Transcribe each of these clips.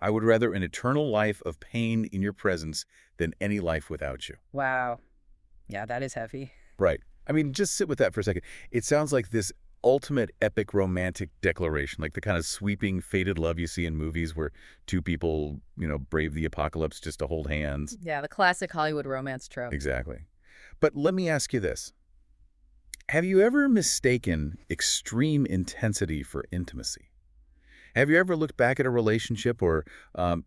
I would rather an eternal life of pain in your presence than any life without you. Wow. Yeah, that is heavy. Right. I mean, just sit with that for a second. It sounds like this ultimate epic romantic declaration, like the kind of sweeping, fated love you see in movies where two people, brave the apocalypse just to hold hands. Yeah, the classic Hollywood romance trope. Exactly. But let me ask you this. Have you ever mistaken extreme intensity for intimacy? Have you ever looked back at a relationship or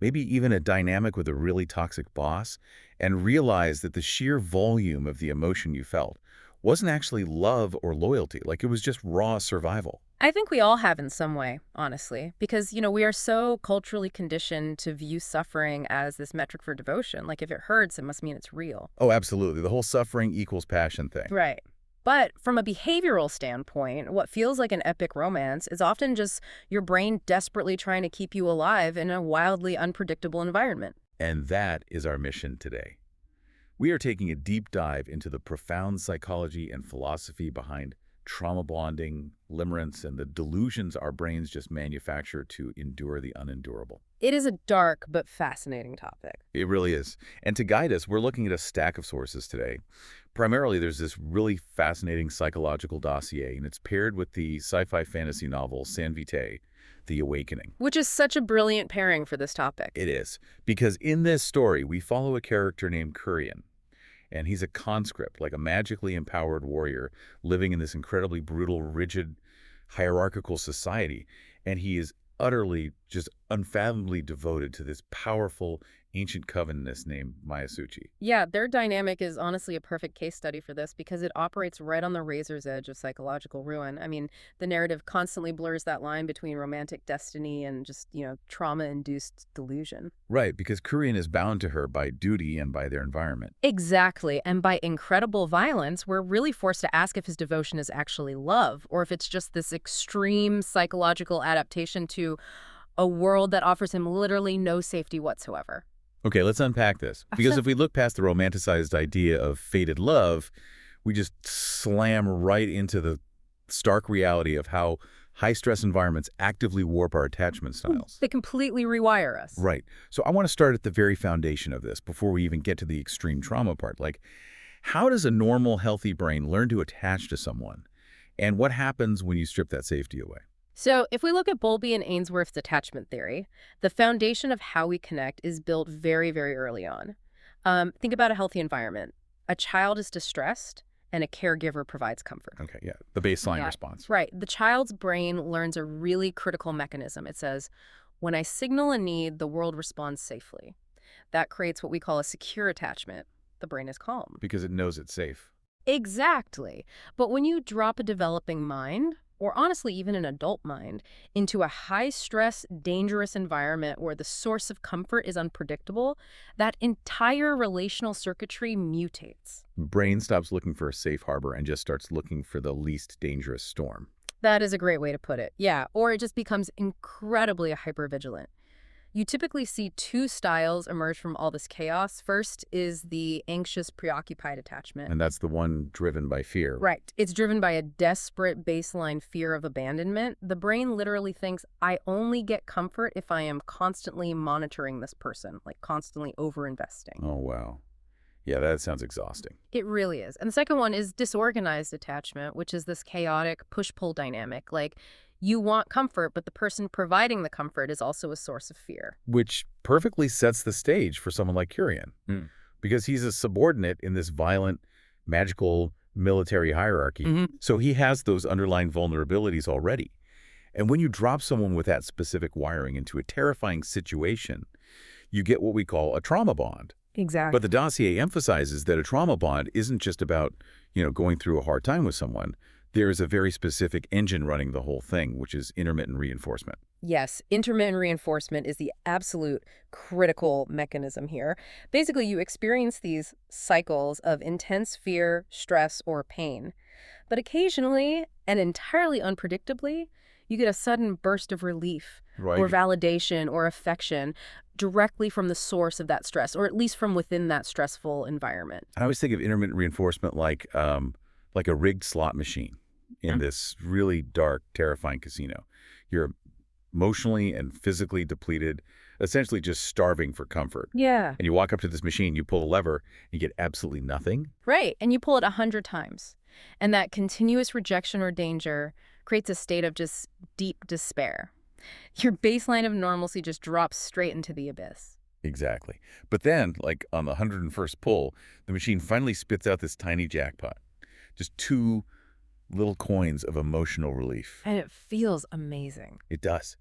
maybe even a dynamic with a really toxic boss and realized that the sheer volume of the emotion you felt wasn't actually love or loyalty, like it was just raw survival? I think we all have in some way, honestly, because, we are so culturally conditioned to view suffering as this metric for devotion. Like if it hurts, it must mean it's real. Oh, absolutely. The whole suffering equals passion thing. Right. But from a behavioral standpoint, what feels like an epic romance is often just your brain desperately trying to keep you alive in a wildly unpredictable environment. And that is our mission today. We are taking a deep dive into the profound psychology and philosophy behind trauma bonding, limerence, and the delusions our brains just manufacture to endure the unendurable. It is a dark but fascinating topic. It really is. And to guide us, we're looking at a stack of sources today. Primarily, there's this really fascinating psychological dossier, and it's paired with the sci-fi fantasy novel Santerrie, The Awakening. Which is such a brilliant pairing for this topic. It is, because in this story, we follow a character named Kurien, and he's a conscript, like a magically empowered warrior, living in this incredibly brutal, rigid, hierarchical society, and he is utterly, just unfathomably devoted to this powerful, ancient Covenness named Myasuchi. Yeah, their dynamic is honestly a perfect case study for this because it operates right on the razor's edge of psychological ruin. I mean, the narrative constantly blurs that line between romantic destiny and just, trauma-induced delusion. Right, because Kurien is bound to her by duty and by their environment. Exactly, and by incredible violence, we're really forced to ask if his devotion is actually love, or if it's just this extreme psychological adaptation to a world that offers him literally no safety whatsoever. Okay, let's unpack this. Because if we look past the romanticized idea of fated love, we just slam right into the stark reality of how high-stress environments actively warp our attachment styles. They completely rewire us. Right. So I want to start at the very foundation of this before we even get to the extreme trauma part. Like, how does a normal, healthy brain learn to attach to someone? And what happens when you strip that safety away? So if we look at Bowlby and Ainsworth's attachment theory, the foundation of how we connect is built very, very early on. Think about a healthy environment. A child is distressed, and a caregiver provides comfort. Okay, yeah, the baseline response. Right. The child's brain learns a really critical mechanism. It says, when I signal a need, the world responds safely. That creates what we call a secure attachment. The brain is calm. Because it knows it's safe. Exactly. But when you drop a developing mind, or honestly even an adult mind, into a high-stress, dangerous environment where the source of comfort is unpredictable, that entire relational circuitry mutates. Brain stops looking for a safe harbor and just starts looking for the least dangerous storm. That is a great way to put it. Yeah, or it just becomes incredibly hypervigilant. You typically see two styles emerge from all this chaos. First is the anxious, preoccupied attachment. And that's the one driven by fear. Right. It's driven by a desperate baseline fear of abandonment. The brain literally thinks, I only get comfort if I am constantly monitoring this person, like constantly overinvesting. Oh, wow. Yeah, that sounds exhausting. It really is. And the second one is disorganized attachment, which is this chaotic push-pull dynamic. Like, you want comfort, but the person providing the comfort is also a source of fear. Which perfectly sets the stage for someone like Kurien. Because he's a subordinate in this violent, magical military hierarchy. So he has those underlying vulnerabilities already. And when you drop someone with that specific wiring into a terrifying situation, you get what we call a trauma bond. Exactly. But the dossier emphasizes that a trauma bond isn't just about, going through a hard time with someone. There is a very specific engine running the whole thing, which is intermittent reinforcement. Yes, intermittent reinforcement is the absolute critical mechanism here. Basically, you experience these cycles of intense fear, stress, or pain. But occasionally, and entirely unpredictably, you get a sudden burst of relief or validation or affection directly from the source of that stress, or at least from within that stressful environment. I always think of intermittent reinforcement like a rigged slot machine in this really dark, terrifying casino. You're emotionally and physically depleted, essentially just starving for comfort. Yeah. And you walk up to this machine, you pull a lever, you get absolutely nothing. Right, and you pull it 100 times. And that continuous rejection or danger creates a state of just deep despair. Your baseline of normalcy just drops straight into the abyss. Exactly. But then, like on the 101st pull, the machine finally spits out this tiny jackpot. Just 2 little coins of emotional relief. And it feels amazing. It does.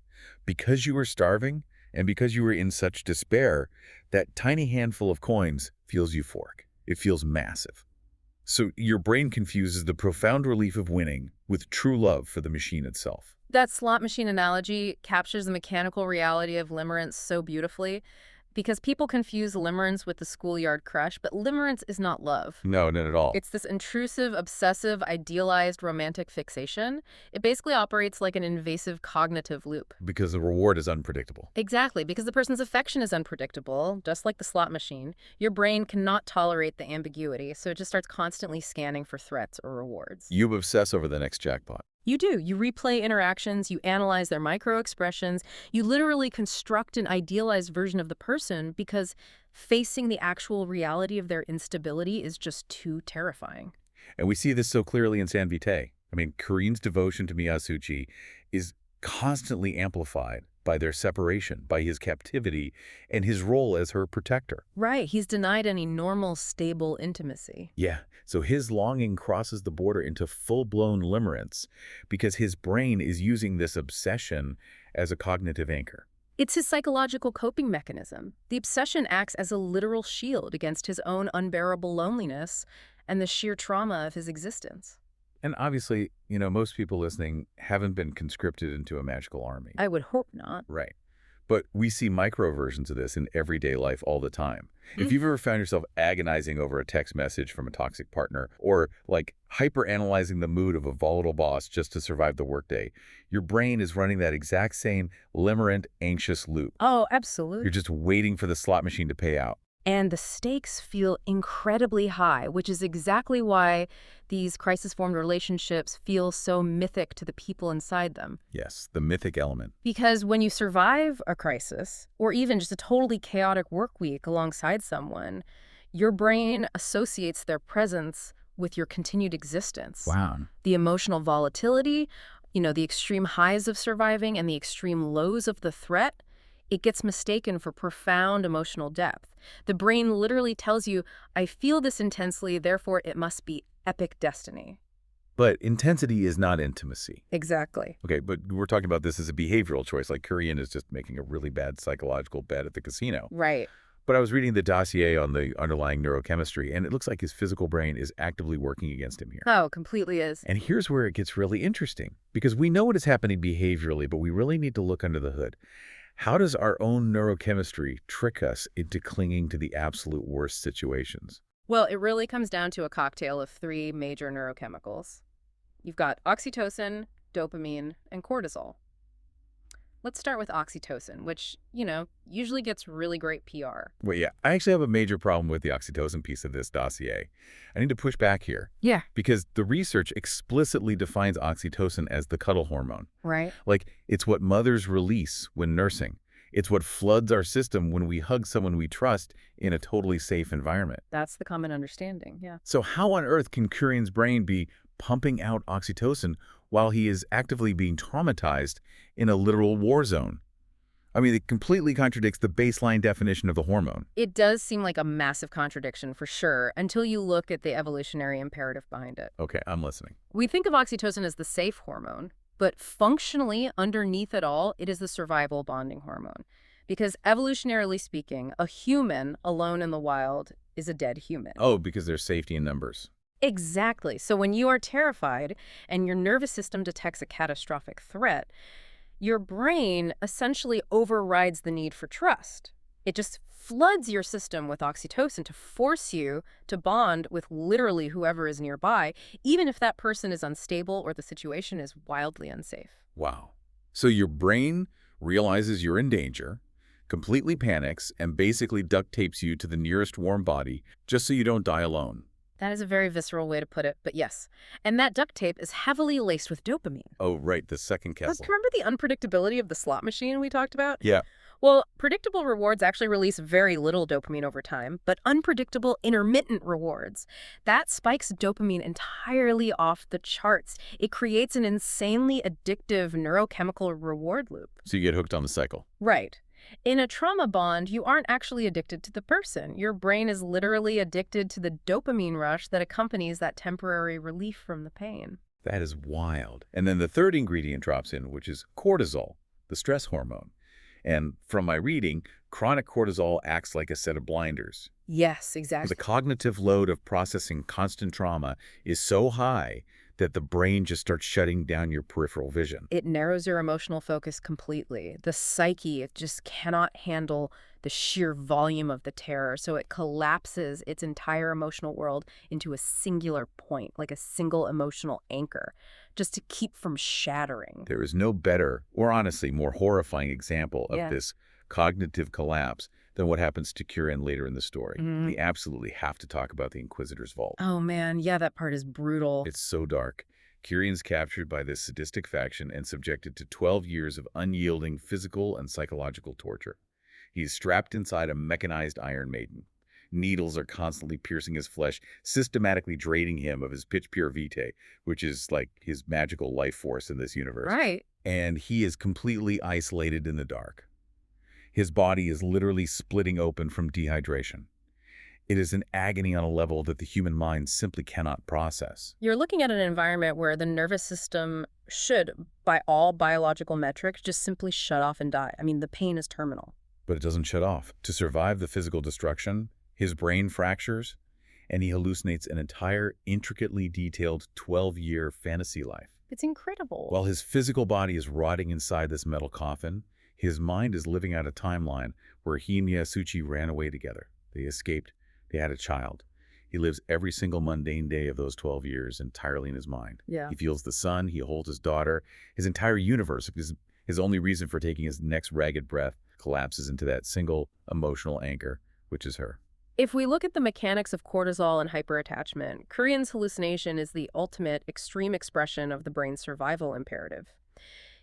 Because you were starving and because you were in such despair, that tiny handful of coins feels euphoric. It feels massive. So your brain confuses the profound relief of winning with true love for the machine itself. That slot machine analogy captures the mechanical reality of limerence so beautifully, because people confuse limerence with the schoolyard crush, but limerence is not love. No, not at all. It's this intrusive, obsessive, idealized romantic fixation. It basically operates like an invasive cognitive loop. Because the reward is unpredictable. Exactly, because the person's affection is unpredictable, just like the slot machine. Your brain cannot tolerate the ambiguity, so it just starts constantly scanning for threats or rewards. You obsess over the next jackpot. You do. You replay interactions, you analyze their micro-expressions, you literally construct an idealized version of the person because facing the actual reality of their instability is just too terrifying. And we see this so clearly in San Vitae. I mean, Kurien's devotion to Myasuchi is constantly amplified by their separation, by his captivity, and his role as her protector. Right. He's denied any normal, stable intimacy. Yeah, so his longing crosses the border into full-blown limerence because his brain is using this obsession as a cognitive anchor. It's his psychological coping mechanism. The obsession acts as a literal shield against his own unbearable loneliness and the sheer trauma of his existence. And obviously, most people listening haven't been conscripted into a magical army. I would hope not. Right. But we see micro versions of this in everyday life all the time. If you've ever found yourself agonizing over a text message from a toxic partner or hyper-analyzing the mood of a volatile boss just to survive the workday, your brain is running that exact same limerent, anxious loop. Oh, absolutely. You're just waiting for the slot machine to pay out. And the stakes feel incredibly high, which is exactly why these crisis-formed relationships feel so mythic to the people inside them. Yes, the mythic element. Because when you survive a crisis, or even just a totally chaotic work week alongside someone, your brain associates their presence with your continued existence. Wow. The emotional volatility, the extreme highs of surviving and the extreme lows of the threat, it gets mistaken for profound emotional depth. The brain literally tells you, I feel this intensely, therefore it must be epic destiny. But intensity is not intimacy. Exactly. Okay, but we're talking about this as a behavioral choice, like Kurien is just making a really bad psychological bet at the casino. Right. But I was reading the dossier on the underlying neurochemistry, and it looks like his physical brain is actively working against him here. Oh, completely is. And here's where it gets really interesting, because we know what is happening behaviorally, but we really need to look under the hood. How does our own neurochemistry trick us into clinging to the absolute worst situations? Well, it really comes down to a cocktail of 3 major neurochemicals. You've got oxytocin, dopamine, and cortisol. Let's start with oxytocin, which, usually gets really great PR. Well, yeah, I actually have a major problem with the oxytocin piece of this dossier. I need to push back here. Yeah. Because the research explicitly defines oxytocin as the cuddle hormone. Right. Like, it's what mothers release when nursing. It's what floods our system when we hug someone we trust in a totally safe environment. That's the common understanding, yeah. So how on earth can Kurien's brain be pumping out oxytocin while he is actively being traumatized in a literal war zone? I mean, it completely contradicts the baseline definition of the hormone. It does seem like a massive contradiction for sure, until you look at the evolutionary imperative behind it. Okay, I'm listening. We think of oxytocin as the safe hormone, but functionally, underneath it all, it is the survival bonding hormone. Because evolutionarily speaking, a human alone in the wild is a dead human. Oh, because there's safety in numbers. Exactly. So when you are terrified and your nervous system detects a catastrophic threat, your brain essentially overrides the need for trust. It just floods your system with oxytocin to force you to bond with literally whoever is nearby, even if that person is unstable or the situation is wildly unsafe. Wow. So your brain realizes you're in danger, completely panics, and basically duct tapes you to the nearest warm body just so you don't die alone. That is a very visceral way to put it, but yes. And that duct tape is heavily laced with dopamine. Oh, right, the second Plus, castle. remember the unpredictability of the slot machine we talked about? Yeah. Well, predictable rewards actually release very little dopamine over time, but unpredictable intermittent rewards, that spikes dopamine entirely off the charts. It creates an insanely addictive neurochemical reward loop. So you get hooked on the cycle. Right. In a trauma bond, you aren't actually addicted to the person. Your brain is literally addicted to the dopamine rush that accompanies that temporary relief from the pain. That is wild. And then the third ingredient drops in, which is cortisol, the stress hormone. And from my reading, chronic cortisol acts like a set of blinders. Yes, exactly. The cognitive load of processing constant trauma is so high that the brain just starts shutting down your peripheral vision. It narrows your emotional focus completely. The psyche, it just cannot handle the sheer volume of the terror, so it collapses its entire emotional world into a singular point, like a single emotional anchor, just to keep from shattering. There is no better, or honestly more horrifying example of Yeah. this cognitive collapse than what happens to Kurien later in the story. Mhm. We absolutely have to talk about the Inquisitor's Vault. Oh man, yeah, that part is brutal. It's so dark. Kurien's captured by this sadistic faction and subjected to 12 years of unyielding physical and psychological torture. He is strapped inside a mechanized Iron Maiden. Needles are constantly piercing his flesh, systematically draining him of his pitch-pure Vitae, which is like his magical life force in this universe. Right. And he is completely isolated in the dark. His body is literally splitting open from dehydration. It is an agony on a level that the human mind simply cannot process. You're looking at an environment where the nervous system should, by all biological metrics, just simply shut off and die. I mean, the pain is terminal. But it doesn't shut off. To survive the physical destruction, his brain fractures, and he hallucinates an entire, intricately detailed 12-year fantasy life. It's incredible. While his physical body is rotting inside this metal coffin, his mind is living out a timeline where he and Myasuchi ran away together. They escaped. They had a child. He lives every single mundane day of those 12 years entirely in his mind. Yeah. He feels the sun. He holds his daughter. His entire universe, his only reason for taking his next ragged breath, collapses into that single emotional anchor, which is her. If we look at the mechanics of cortisol and hyperattachment, Kurien's hallucination is the ultimate extreme expression of the brain's survival imperative.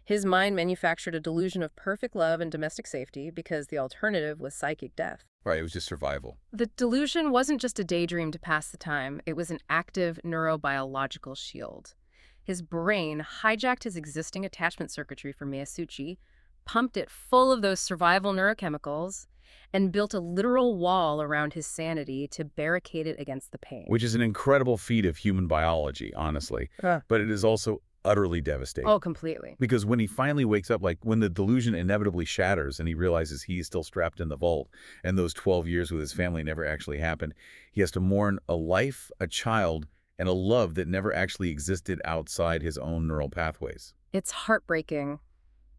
His mind manufactured a delusion of perfect love and domestic safety because the alternative was psychic death. Right, it was just survival. The delusion wasn't just a daydream to pass the time, it was an active neurobiological shield. His brain hijacked his existing attachment circuitry for Myasuchi, pumped it full of those survival neurochemicals, and built a literal wall around his sanity to barricade it against the pain. Which is an incredible feat of human biology, honestly. But it is also utterly devastating. Oh, completely. Because when he finally wakes up, like when the delusion inevitably shatters and he realizes he is still strapped in the vault and those 12 years with his family never actually happened, he has to mourn a life, a child, and a love that never actually existed outside his own neural pathways. It's heartbreaking.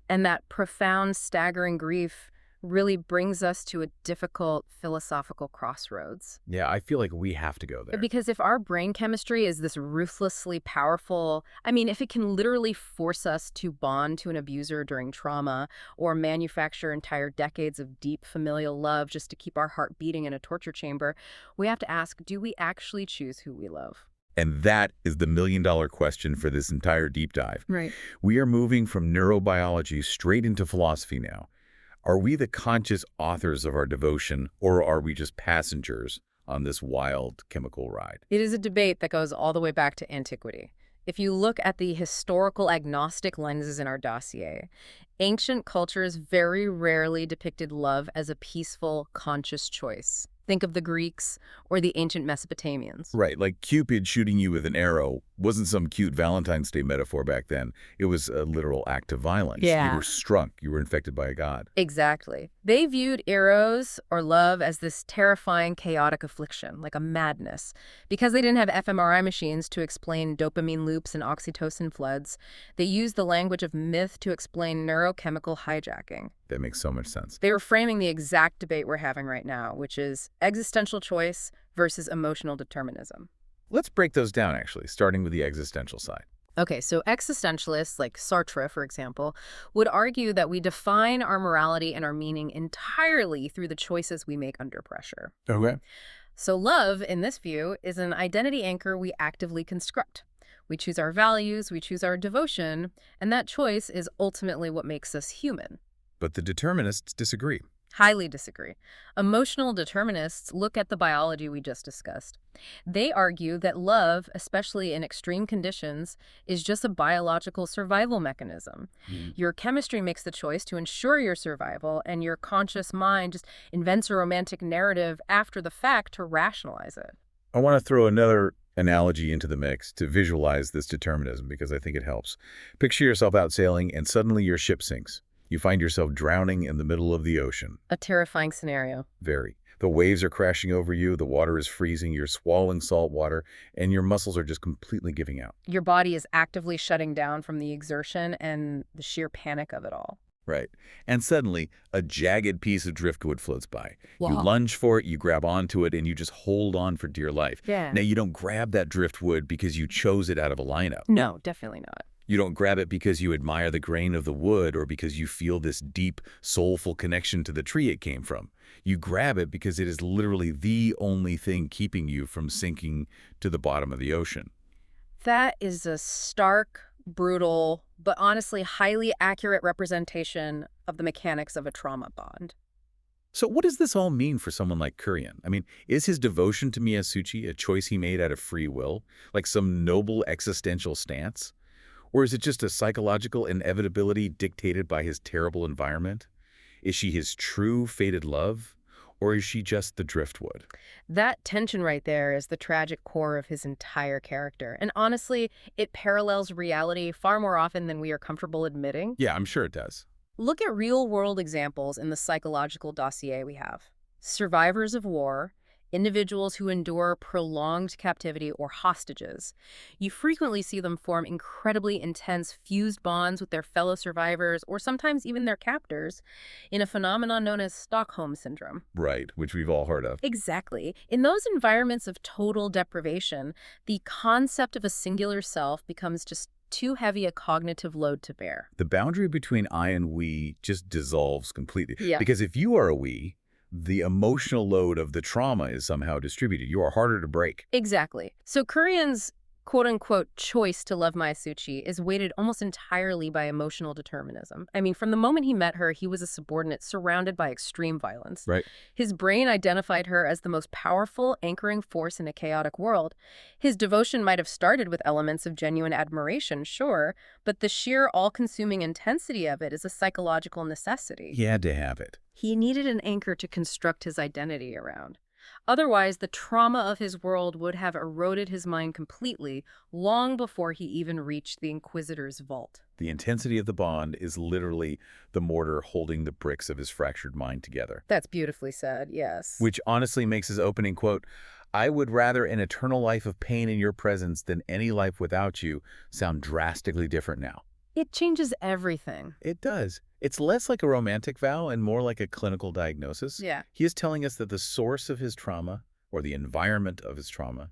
And that profound, staggering grief really brings us to a difficult philosophical crossroads. Yeah, I feel like we have to go there. Because if our brain chemistry is this ruthlessly powerful, I mean, if it can literally force us to bond to an abuser during trauma or manufacture entire decades of deep familial love just to keep our heart beating in a torture chamber, we have to ask, do we actually choose who we love? And that is the million-dollar question for this entire deep dive. Right. We are moving from neurobiology straight into philosophy now. Are we the conscious authors of our devotion, or are we just passengers on this wild chemical ride? It is a debate that goes all the way back to antiquity. If you look at the historical agnostic lenses in our dossier, ancient cultures very rarely depicted love as a peaceful, conscious choice. Think of the Greeks or the ancient Mesopotamians. Right, like Cupid shooting you with an arrow wasn't some cute Valentine's Day metaphor back then. It was a literal act of violence. Yeah. You were struck. You were infected by a god. Exactly. They viewed eros, or love, as this terrifying, chaotic affliction, like a madness. Because they didn't have fMRI machines to explain dopamine loops and oxytocin floods, they used the language of myth to explain neurochemical hijacking. That makes so much sense. They were framing the exact debate we're having right now, which is existential choice versus emotional determinism. Let's break those down, actually, starting with the existential side. Okay, so existentialists, like Sartre, for example, would argue that we define our morality and our meaning entirely through the choices we make under pressure. Okay. So love, in this view, is an identity anchor we actively construct. We choose our values, we choose our devotion, and that choice is ultimately what makes us human. but the determinists disagree. Highly disagree. Emotional determinists look at the biology we just discussed. They argue that love, especially in extreme conditions, is just a biological survival mechanism. Mhm. Your chemistry makes the choice to ensure your survival, and your conscious mind just invents a romantic narrative after the fact to rationalize it. I want to throw another analogy into the mix to visualize this determinism because I think it helps. Picture yourself out sailing and suddenly your ship sinks. You find yourself drowning in the middle of the ocean. A terrifying scenario. Very. The waves are crashing over you, the water is freezing, you're swallowing salt water, and your muscles are just completely giving out. Your body is actively shutting down from the exertion and the sheer panic of it all. Right. And suddenly, a jagged piece of driftwood floats by. You Wow. lunge for it, you grab onto it, and you just hold on for dear life. Yeah. Now, you don't grab that driftwood because you chose it out of a lineup. No, definitely not. You don't grab it because you admire the grain of the wood or because you feel this deep, soulful connection to the tree it came from. You grab it because it is literally the only thing keeping you from sinking to the bottom of the ocean. That is a stark, brutal, but honestly highly accurate representation of the mechanics of a trauma bond. So what does this all mean for someone like Kurien? I mean, is his devotion to Myasuchi a choice he made out of free will, like some noble existential stance? Or is it just a psychological inevitability dictated by his terrible environment? Is she his true fated love? Or is she just the driftwood? That tension right there is the tragic core of his entire character. And honestly, it parallels reality far more often than we are comfortable admitting. Yeah, I'm sure it does. Look at real-world examples in the psychological dossier we have. Survivors of war, individuals who endure prolonged captivity, or hostages. You frequently see them form incredibly intense fused bonds with their fellow survivors, or sometimes even their captors, in a phenomenon known as Stockholm Syndrome. Right, which we've all heard of. Exactly. In those environments of total deprivation, the concept of a singular self becomes just too heavy a cognitive load to bear. The boundary between I and we just dissolves completely. Yeah. Because if you are a we, the emotional load of the trauma is somehow distributed. You are harder to break. Exactly. So Kurien's quote-unquote choice to love Myasuchi is weighted almost entirely by emotional determinism. I mean, from the moment he met her, he was a subordinate surrounded by extreme violence. Right. His brain identified her as the most powerful, anchoring force in a chaotic world. His devotion might have started with elements of genuine admiration, sure, but the sheer all-consuming intensity of it is a psychological necessity. He had to have it. He needed an anchor to construct his identity around. Otherwise, the trauma of his world would have eroded his mind completely long before he even reached the Inquisitor's vault. The intensity of the bond is literally the mortar holding the bricks of his fractured mind together. That's beautifully said, yes. Which honestly makes his opening quote, "I would rather an eternal life of pain in your presence than any life without you," sound drastically different now. It changes everything. It does. It's less like a romantic vow and more like a clinical diagnosis. Yeah. He is telling us that the source of his trauma, or the environment of his trauma,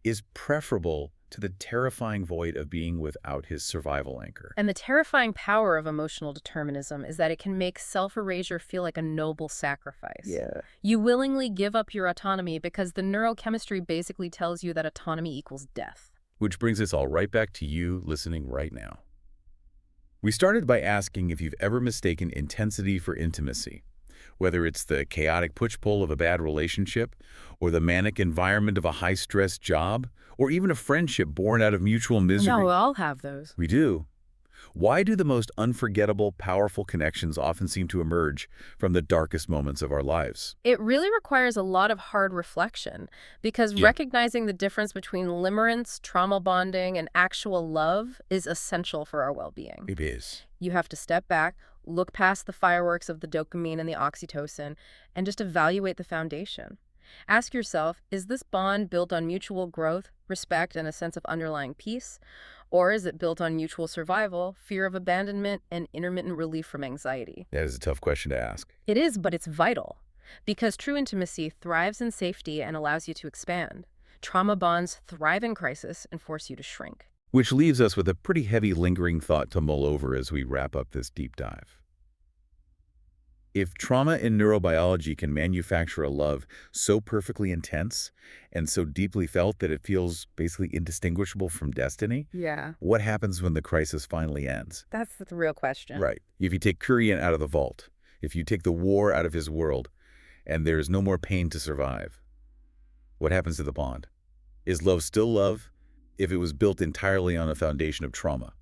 is preferable to the terrifying void of being without his survival anchor. And the terrifying power of emotional determinism is that it can make self-erasure feel like a noble sacrifice. Yeah. You willingly give up your autonomy because the neurochemistry basically tells you that autonomy equals death. Which brings us all right back to you listening right now. We started by asking if you've ever mistaken intensity for intimacy, whether it's the chaotic push-pull of a bad relationship, or the manic environment of a high-stress job, or even a friendship born out of mutual misery. No, we all have those. We do. Why do the most unforgettable, powerful connections often seem to emerge from the darkest moments of our lives? It really requires a lot of hard reflection because recognizing the difference between limerence, trauma bonding, and actual love is essential for our well-being. It is. You have to step back, look past the fireworks of the dopamine and the oxytocin, and just evaluate the foundation. Ask yourself, is this bond built on mutual growth, respect, and a sense of underlying peace? Or is it built on mutual survival, fear of abandonment, and intermittent relief from anxiety? That is a tough question to ask. It is, but it's vital. Because true intimacy thrives in safety and allows you to expand. Trauma bonds thrive in crisis and force you to shrink. Which leaves us with a pretty heavy lingering thought to mull over as we wrap up this deep dive. If trauma in neurobiology can manufacture a love so perfectly intense and so deeply felt that it feels basically indistinguishable from destiny, Yeah, what happens when the crisis finally ends? that's the real question. Right. If you take Kurien out of the vault, if you take the war out of his world, and there's no more pain to survive, what happens to the bond? Is love still love if it was built entirely on a foundation of trauma?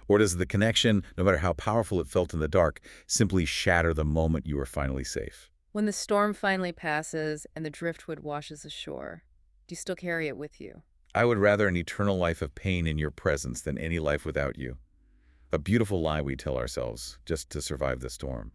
Or does the connection, no matter how powerful it felt in the dark, simply shatter the moment you were finally safe? When the storm finally passes and the driftwood washes ashore, do you still carry it with you? I would rather an eternal life of pain in your presence than any life without you. A beautiful lie we tell ourselves just to survive the storm.